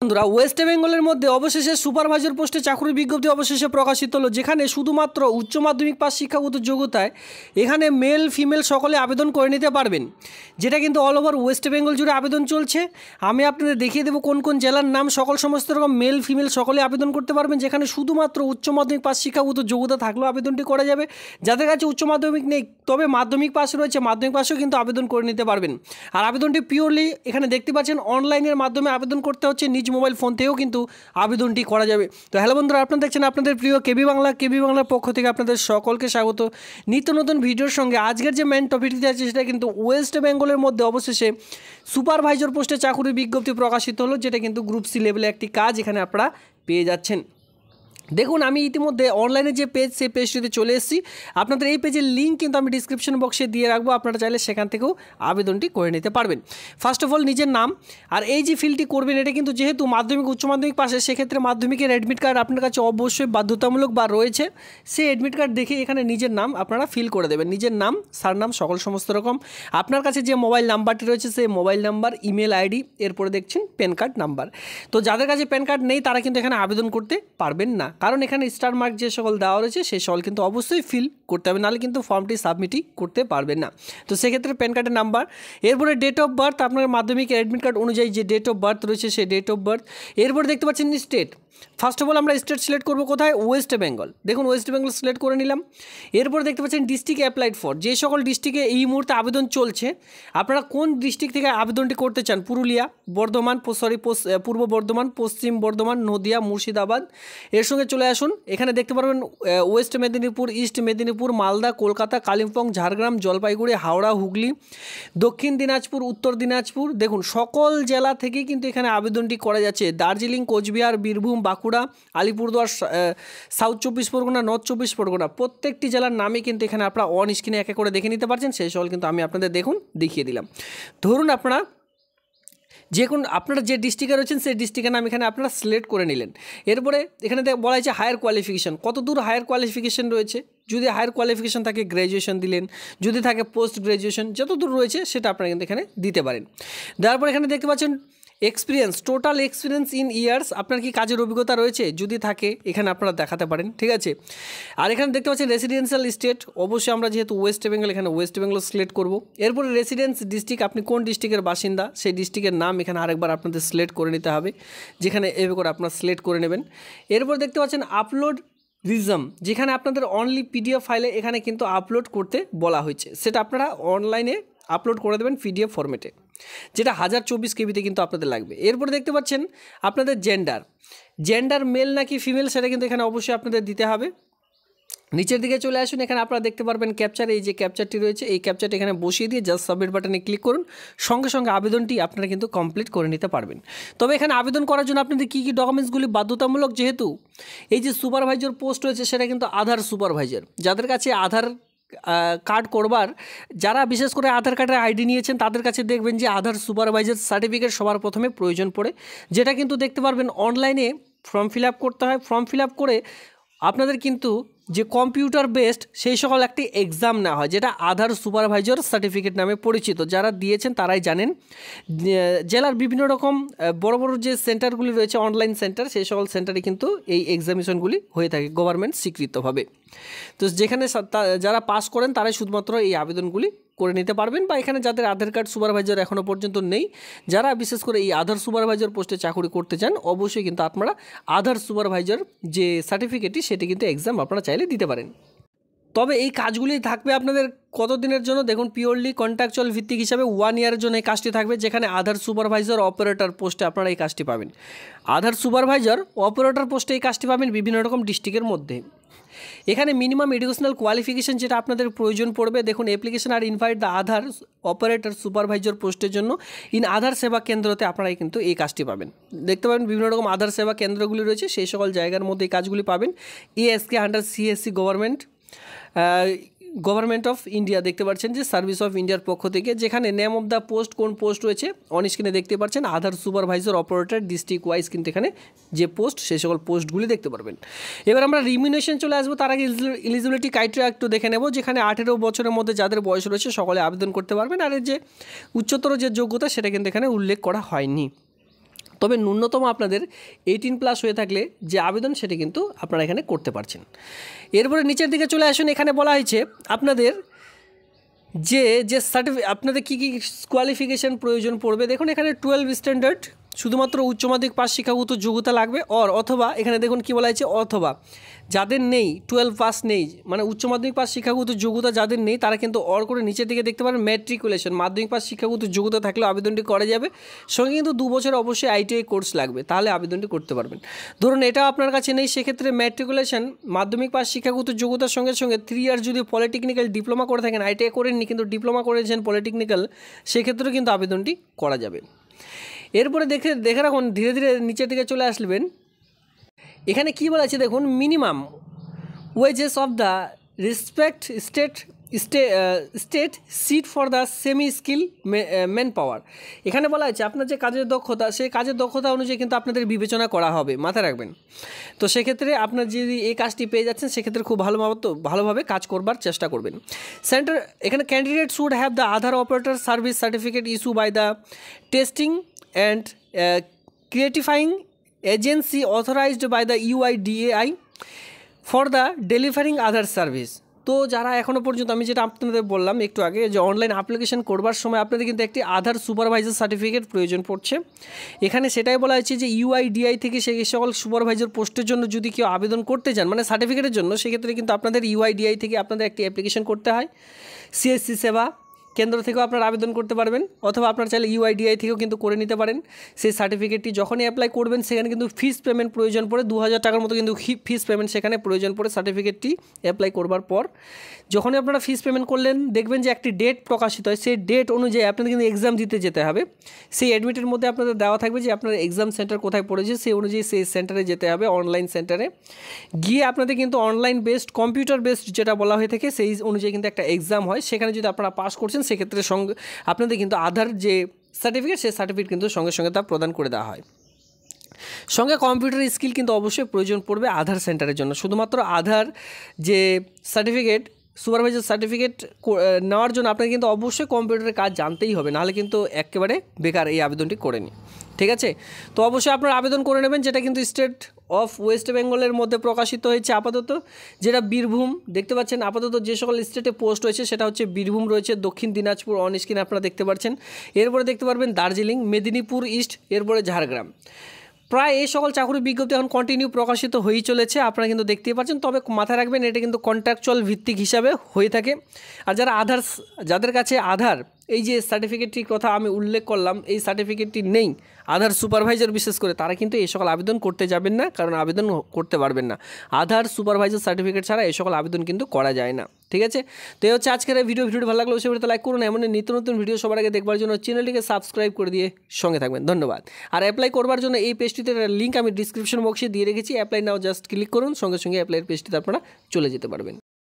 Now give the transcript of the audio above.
বন্ধুরা, ওয়েস্ট বেঙ্গলের মধ্যে অবশেষে সুপারভাইজার পোস্টে চাকরির বিজ্ঞপ্তি অবশেষে প্রকাশিত হলো, যেখানে শুধুমাত্র উচ্চ মাধ্যমিক পাস শিক্ষাগত যোগ্যতায় এখানে মেল ফিমেল সকলে আবেদন করে নিতে পারবেন, যেটা কিন্তু অল ওভার ওয়েস্ট বেঙ্গল জুড়ে আবেদন চলছে। আমি আপনাদের দেখিয়ে দেবো কোন কোন জেলার নাম, সমস্ত রকম মেল ফিমেল সকলে আবেদন করতে পারবেন, যেখানে শুধুমাত্র উচ্চ মাধ্যমিক পাস শিক্ষাগত যোগ্যতা থাকলেও আবেদনটি করা যাবে। যাদের কাছে উচ্চ মাধ্যমিক নেই তবে মাধ্যমিক পাস রয়েছে, মাধ্যমিক পাসেও কিন্তু আবেদন করে নিতে পারবেন। আর আবেদনটি পিওরলি এখানে দেখতে পাচ্ছেন অনলাইনের মাধ্যমে আবেদন করতে হচ্ছে, নিজ মোবাইল ফোন থেকেও কিন্তু আবেদনটি করা যাবে। তো হ্যালো বন্ধুরা, আপনারা দেখছেন আপনাদের প্রিয় কেবি বাংলার পক্ষ থেকে আপনাদের সকলকে স্বাগত নিত্য নতুন ভিডিওর সঙ্গে। আজকের যে মেন টপিকটি আছে সেটা কিন্তু ওয়েস্ট বেঙ্গলের মধ্যে অবশেষে সুপারভাইজার পোস্টে চাকরির বিজ্ঞপ্তি প্রকাশিত হলো, যেটা কিন্তু গ্রুপ সি লেভেলে একটি কাজ এখানে আপনারা পেয়ে যাচ্ছেন। দেখুন, আমি ইতিমধ্যে অনলাইনে যে পেজ সেই পেজটিতে চলে এসেছি। আপনাদের এই পেজের লিঙ্ক কিন্তু আমি ডিসক্রিপশন বক্সে দিয়ে রাখবো, আপনারা চাইলে সেখান থেকেও আবেদনটি করে নিতে পারবেন। ফার্স্ট অফ অল নিজের নাম, আর এই যে ফিল্ডটি করবেন এটা কিন্তু যেহেতু মাধ্যমিক উচ্চ মাধ্যমিক পাশে, সেক্ষেত্রে মাধ্যমিকের অ্যাডমিট কার্ড আপনার কাছে অবশ্যই বাধ্যতামূলক বা রয়েছে, সেই অ্যাডমিট কার্ড দেখে এখানে নিজের নাম আপনারা ফিল করে দেবেন। নিজের নাম, সারনাম সমস্ত রকম, আপনার কাছে যে মোবাইল নাম্বারটি রয়েছে সেই মোবাইল নাম্বার, ইমেল আইডি, এরপরে দেখছেন প্যান কার্ড নাম্বার। তো যাদের কাছে প্যান কার্ড নেই তারা কিন্তু এখানে আবেদন করতে পারবেন না, কারণ এখানে স্টার মার্ক যে সকল দেওয়া রয়েছে সেই সকল কিন্তু অবশ্যই ফিল করতে হবে, নাহলে কিন্তু ফর্মটি সাবমিটই করতে পারবেন না। তো সেক্ষেত্রে প্যান কার্ডের নাম্বার, এরপরে ডেট অফ বার্থ, আপনার মাধ্যমিক অ্যাডমিট কার্ড অনুযায়ী যে ডেট অফ বার্থ রয়েছে সেই ডেট অফ বার্থ। এরপরে দেখতে পাচ্ছেন স্টেট। ফার্স্ট অফ অল আমরা স্টেট সিলেক্ট করবো কোথায়, ওয়েস্ট বেঙ্গল। দেখুন ওয়েস্ট বেঙ্গল সিলেক্ট করে নিলাম। এরপর দেখতে পাচ্ছেন ডিস্ট্রিক্ট অ্যাপ্লাইড ফর, যে সকল ডিস্ট্রিক্টে এই মুহূর্তে আবেদন চলছে, আপনারা কোন ডিস্ট্রিক্ট থেকে আবেদনটি করতে চান, পুরুলিয়া, বর্ধমান, পূর্ব বর্ধমান, পশ্চিম বর্ধমান, নদিয়া, মুর্শিদাবাদ, এর সঙ্গে চলে আসুন। এখানে দেখতে পারবেন ওয়েস্ট মেদিনীপুর, ইস্ট মেদিনীপুর, মালদা, কলকাতা, কালিম্পং, ঝাড়গ্রাম, জলপাইগুড়ি, হাওড়া, হুগলি, দক্ষিণ দিনাজপুর, উত্তর দিনাজপুর। দেখুন সকল জেলা থেকেই কিন্তু এখানে আবেদনটি করা যাচ্ছে। দার্জিলিং, কোচবিহার, বীরভূম, বাঁকুড়া, আলিপুরদুয়ার, সাউথ 24 পরগনা, নর্থ 24 পরগনা, প্রত্যেকটি জেলার নামে কিন্তু এখানে আপনারা অন স্ক্রিনে একে করে দেখে নিতে পারছেন। সেই সকল কিন্তু আমি আপনাদের দেখিয়ে দিলাম। ধরুন আপনারা আপনারা যে ডিস্ট্রিক্টে রয়েছেন সেই ডিস্ট্রিক্টের নাম এখানে আপনারা সিলেক্ট করে নিলেন। এরপরে এখানে বলা হয়েছে হায়ার কোয়ালিফিকেশান, কত দূর হায়ার কোয়ালিফিকেশান রয়েছে। যদি হায়ার কোয়ালিফিকেশান থাকে গ্র্যাজুয়েশন দিলেন, যদি থাকে পোস্ট গ্র্যাজুয়েশন, যত দূর রয়েছে সেটা আপনারা কিন্তু এখানে দিতে পারেন। দেওয়ার পর এখানে দেখতে পাচ্ছেন experience, total experience in years, আপনার কি কাজের অভিজ্ঞতা রয়েছে, যদি থাকে এখানে আপনারা দেখাতে পারেন, ঠিক আছে। আর এখানে দেখতে পাচ্ছেন রেসিডেন্সিয়াল স্টেট, অবশ্যই আমরা যেহেতু ওয়েস্ট বেঙ্গল এখানে ওয়েস্ট বেঙ্গল সিলেক্ট করব। এরপরে রেসিডেন্স ডিস্ট্রিক্ট, আপনি কোন ডিস্ট্রিক্টের বাসিন্দা সেই ডিস্ট্রিক্টের নাম এখানে আরেকবার আপনাদের সিলেক্ট করে নিতে হবে, যেখানে এভাবে করে আপনারা সিলেক্ট করে নেবেন। এরপর দেখতে পাচ্ছেন আপলোড রিজম, যেখানে আপনাদের অনলি পিডিএফ ফাইলে এখানে কিন্তু আপলোড করতে বলা হয়েছে, সেটা আপনারা অনলাইনে আপলোড করে দেবেন পিডিএফ ফরম্যাটে, যেটা 1024 কেবিতে কিন্তু আপনাদের লাগবে। এরপরে দেখতে পাচ্ছেন আপনাদের জেন্ডার মেল নাকি ফিমেল, সেটা কিন্তু এখানে অবশ্যই আপনাদের দিতে হবে। নিচের দিকে চলে আসুন, এখানে আপনারা দেখতে পারবেন ক্যাপচার, এই যে ক্যাপচারটি রয়েছে এই ক্যাপচারটি এখানে বসিয়ে দিয়ে জাস্ট সাবমিট বাটনে ক্লিক করুন, সঙ্গে সঙ্গে আবেদনটি আপনারা কিন্তু কমপ্লিট করে নিতে পারবেন। তবে এখানে আবেদন করার জন্য আপনাদের কী কী ডকুমেন্টসগুলি বাধ্যতামূলক, যেহেতু এই যে সুপারভাইজার পোস্ট রয়েছে সেটা কিন্তু আধার সুপারভাইজার, যাদের কাছে আধার কার্ড করবার, যারা বিশেষ করে আধার কার্ডের আইডি নিয়েছেন তাদের কাছে দেখবেন যে আধার সুপারভাইজার সার্টিফিকেট সবার প্রথমে প্রয়োজন পড়ে, যেটা কিন্তু দেখতে পারবেন অনলাইনে ফর্ম ফিল আপ করতে হয়। ফর্ম ফিল আপ করে আপনাদের কিন্তু যে কম্পিউটার বেসড সেই সকল একটি এক্সাম নেওয়া হয়, যেটা আধার সুপারভাইজার সার্টিফিকেট নামে পরিচিত। যারা দিয়েছেন তারাই জানেন। জেলার বিভিন্ন রকম বড় বড় যে সেন্টারগুলি রয়েছে অনলাইন সেন্টার, সেই সকল সেন্টারে কিন্তু এই এক্সামিনেশনগুলি হয়ে থাকে গভর্নমেন্ট স্বীকৃতভাবে। তো যেখানে যারা পাস করেন তারাই শুধুমাত্র এই আবেদনগুলি করে নিতে পারবেন, বা এখানে যাদের আধার কার্ড সুপারভাইজার এখনও পর্যন্ত নেই, যারা বিশেষ করে এই আধার সুপারভাইজার পোস্টে চাকরি করতে চান, অবশ্যই কিন্তু আপনারা আধার সুপারভাইজার যে সার্টিফিকেটটি সেটি কিন্তু এক্সাম আপনারা চাইলে দিতে পারেন। তবে এই কাজগুলি থাকবে আপনাদের কতদিনের জন্য, দেখুন পিওরলি কন্ট্রাকচুয়াল ভিত্তিক হিসাবে 1 ইয়ারের জন্য এই কাজটি থাকবে, যেখানে আধার সুপারভাইজার অপারেটর পোস্টে আপনারা এই কাজটি পাবেন। আধার সুপারভাইজার অপারেটর পোস্টে এই কাজটি পাবেন বিভিন্ন রকম ডিস্ট্রিক্টের মধ্যে। এখানে মিনিমাম এডুকেশনাল কোয়ালিফিকেশান যেটা আপনাদের প্রয়োজন পড়বে, দেখুন application are invite the Aadhaar operator supervisor পোস্টের জন্য ইন আধার সেবা কেন্দ্রতে আপনারাই কিন্তু এই কাজটি পাবেন। দেখতে পাবেন বিভিন্ন রকম আধার সেবা কেন্দ্রগুলি রয়েছে, সেই সকল জায়গার মধ্যে এই কাজগুলি পাবেন। ASK under CSC government of India, দেখতে পাচ্ছেন যে সার্ভিস অফ ইন্ডিয়ার পক্ষ থেকে, যেখানে নেম অফ দ্য পোস্ট, কোন পোস্ট রয়েছে অন স্ক্রিনে দেখতে পাচ্ছেন, আধার সুপারভাইজার অপারেটর ডিস্ট্রিক্ট ওয়াইজ কিন্তু এখানে যে পোস্ট সেই সকল পোস্টগুলি দেখতে পারবেন। এবার আমরা রিমিউনেশন চলে আসবো, তার আগে এলিজিবিলিটি ক্রাইটেরিয়া একটু দেখে নেব, যেখানে 18 বছরের মধ্যে যাদের বয়স রয়েছে সকলে আবেদন করতে পারবেন, আর এর যে উচ্চতর যে যোগ্যতা সেটা কিন্তু এখানে উল্লেখ করা হয়নি। তবে ন্যূনতম আপনাদের 18+ হয়ে থাকলে যে আবেদন সেটি কিন্তু আপনারা এখানে করতে পারছেন। এরপরে নিচের দিকে চলে আসুন, এখানে বলা হয়েছে আপনাদের যে আপনাদের কী কী কোয়ালিফিকেশান প্রয়োজন পড়বে। দেখুন এখানে 12 স্ট্যান্ডার্ড, শুধুমাত্র উচ্চ মাধ্যমিক পাস শিক্ষাগত যোগ্যতা লাগবে। অথবা এখানে দেখুন কী বলা হয়েছে, অথবা যাদের নেই 12 পাস নেই, মানে উচ্চ মাধ্যমিক পাস শিক্ষাগত যোগ্যতা যাদের নেই তারা কিন্তু করে নিচের দিকে দেখতে পারেন ম্যাট্রিকুলেশন, মাধ্যমিক পাস শিক্ষাগত যোগ্যতা থাকলেও আবেদনটি করা যাবে। সঙ্গে কিন্তু 2 বছর অবশ্যই ITI কোর্স লাগবে, তাহলে আবেদনটি করতে পারবেন। ধরুন এটাও আপনার কাছে নেই, সেক্ষেত্রে ম্যাট্রিকুলেশন, মাধ্যমিক পাস শিক্ষাগত যোগ্যতার সঙ্গে সঙ্গে 3 ইয়ার যদি পলিটেকনিক্যাল ডিপ্লোমা করে থাকেন, ITI করেননি কিন্তু ডিপ্লোমা করেছেন পলিটেকনিক্যাল, সেক্ষেত্রেও কিন্তু আবেদনটি করা যাবে। এরপরে দেখে রাখুন, ধীরে ধীরে নিচের দিকে চলে আসবেন। এখানে কি বলা আছে দেখুন, minimum wages of the respect state sit for the semi skill man power. এখানে বলা হয়েছে আপনার যে কাজের দক্ষতা, সেই কাজের দক্ষতা অনুযায়ী কিন্তু আপনাদের বিবেচনা করা হবে, মাথায় রাখবেন। তো সেক্ষেত্রে আপনার যদি এই কাজটি পেয়ে যাচ্ছেন, সেক্ষেত্রে খুব ভালোভাবে কাজ করবার চেষ্টা করবেন। এখানে candidate should have the Aadhaar operator service certificate issue by the testing and ক্রিয়েটিফাইং agency authorised by the UIDAI for the delivering Aadhaar service. তো যারা এখনও পর্যন্ত, আমি যেটা আপনাদের বললাম একটু আগে, যে অনলাইন অ্যাপ্লিকেশন করবার সময় আপনাদের কিন্তু একটি আধার সুপারভাইজার সার্টিফিকেট প্রয়োজন পড়ছে। এখানে সেটাই বলা হয়েছে যে UIDAI থেকে সেই সকল সুপারভাইজার পোস্টের জন্য যদি কেউ আবেদন করতে চান, মানে সার্টিফিকেটের জন্য, সেক্ষেত্রে কিন্তু আপনাদের UIDAI থেকে আপনাদের একটি অ্যাপ্লিকেশন করতে হয়। CSC সেবা কেন্দ্র থেকেও আপনারা আবেদন করতে পারবেন, অথবা আপনার চাইলে UIDAI থেকেও কিন্তু করে নিতে পারেন। সেই সার্টিফিকেটটি যখনই অ্যাপ্লাই করবেন, সেখানে কিন্তু ফিস পেমেন্ট প্রয়োজন পড়ে, 2000 টাকার মতো কিন্তু ফিস পেমেন্ট সেখানে প্রয়োজন পড়ে সার্টিফিকেটটি অ্যাপ্লাই করবার পর। যখনই আপনারা ফিস পেমেন্ট করলেন, দেখবেন যে একটি ডেট প্রকাশিত হয়, সেই ডেট অনুযায়ী আপনাদের কিন্তু এক্সাম দিতে যেতে হবে। সেই অ্যাডমিটের মধ্যে আপনাদের দেওয়া থাকবে যে আপনার এক্সাম সেন্টার কোথায় পড়েছে, সেই অনুযায়ী সেই সেন্টারে যেতে হবে, অনলাইন সেন্টারে গিয়ে আপনাদের কিন্তু অনলাইন বেসড, কম্পিউটার বেসড যেটা বলা হয়ে থাকে, সেই অনুযায়ী কিন্তু একটা এক্সাম হয়। সেখানে যদি আপনারা পাস করছেন, সেক্ষেত্রে আপনাদের কিন্তু আধার যে সার্টিফিকেট, সেই সার্টিফিকেট কিন্তু সঙ্গে সঙ্গে তা প্রদান করে দেওয়া হয়। সঙ্গে কম্পিউটার স্কিল কিন্তু অবশ্যই প্রয়োজন পড়বে আধার সেন্টারের জন্য। শুধুমাত্র আধার যে সার্টিফিকেট, সুপারভাইজার সার্টিফিকেট নেওয়ার জন্য আপনাকে কিন্তু অবশ্যই কম্পিউটারের কাজ জানতেই হবে, নাহলে কিন্তু একেবারে বেকার এই আবেদনটি করে নিন, ঠিক আছে। তো অবশ্যই আপনারা আবেদন করে নেবেন। যেটা কিন্তু স্টেট অফ ওয়েস্ট বেঙ্গলের মধ্যে প্রকাশিত হয়েছে আপাতত, যেটা বীরভূম, দেখতে পাচ্ছেন আপাতত যে সকল স্টেটে পোস্ট হয়েছে, সেটা হচ্ছে বীরভূম রয়েছে, দক্ষিণ দিনাজপুর অন স্ক্রিনে আপনারা দেখতে পাচ্ছেন। এরপরে দেখতে পারবেন দার্জিলিং, মেদিনীপুর ইস্ট, এরপরে ঝাড়গ্রাম। প্রায় এই সকল চাকরি বিজ্ঞপ্তি এখন কন্টিনিউ প্রকাশিত হয়েই চলেছে, আপনারা কিন্তু দেখতেই পাচ্ছেন। তবে মাথায় রাখবেন, এটা কিন্তু কন্ট্রাকচুয়াল ভিত্তিক হিসাবে হয়ে থাকে। আর যাদের কাছে আধার এই যে সার্টিফিকেটটির কথা আমি উল্লেখ করলাম, এই সার্টিফিকেটটি নেই, আধার সুপারভাইজার বিশেষ করে, তারা কিন্তু এই সকল আবেদন করতে যাবেন না, কারণ আবেদন করতে পারবেন না। আধার সুপারভাইজার সার্টিফিকেট ছাড়া এই সকল আবেদন কিন্তু করা যায় না, ঠিক আছে। তো এই হচ্ছে আজকের এই ভিডিওটি ভালো লাগলে অবশ্যই লাইক করুন। এমন নিত্য নতুন ভিডিও সবার আগে দেখবার জন্য চ্যানেলটিকে সাবস্ক্রাইব করে দিয়ে সঙ্গে থাকবেন। ধন্যবাদ। আর অ্যাপ্লাই করবার জন্য এই পেজটিতে লিঙ্ক আমি ডিসক্রিপশন বক্সে দিয়ে রেখেছি, অ্যাপ্লাই নাও জাস্ট ক্লিক করুন, সঙ্গে সঙ্গে অ্যাপ্লাইয়ের পেজটিতে আপনারা চলে যেতে পারবেন।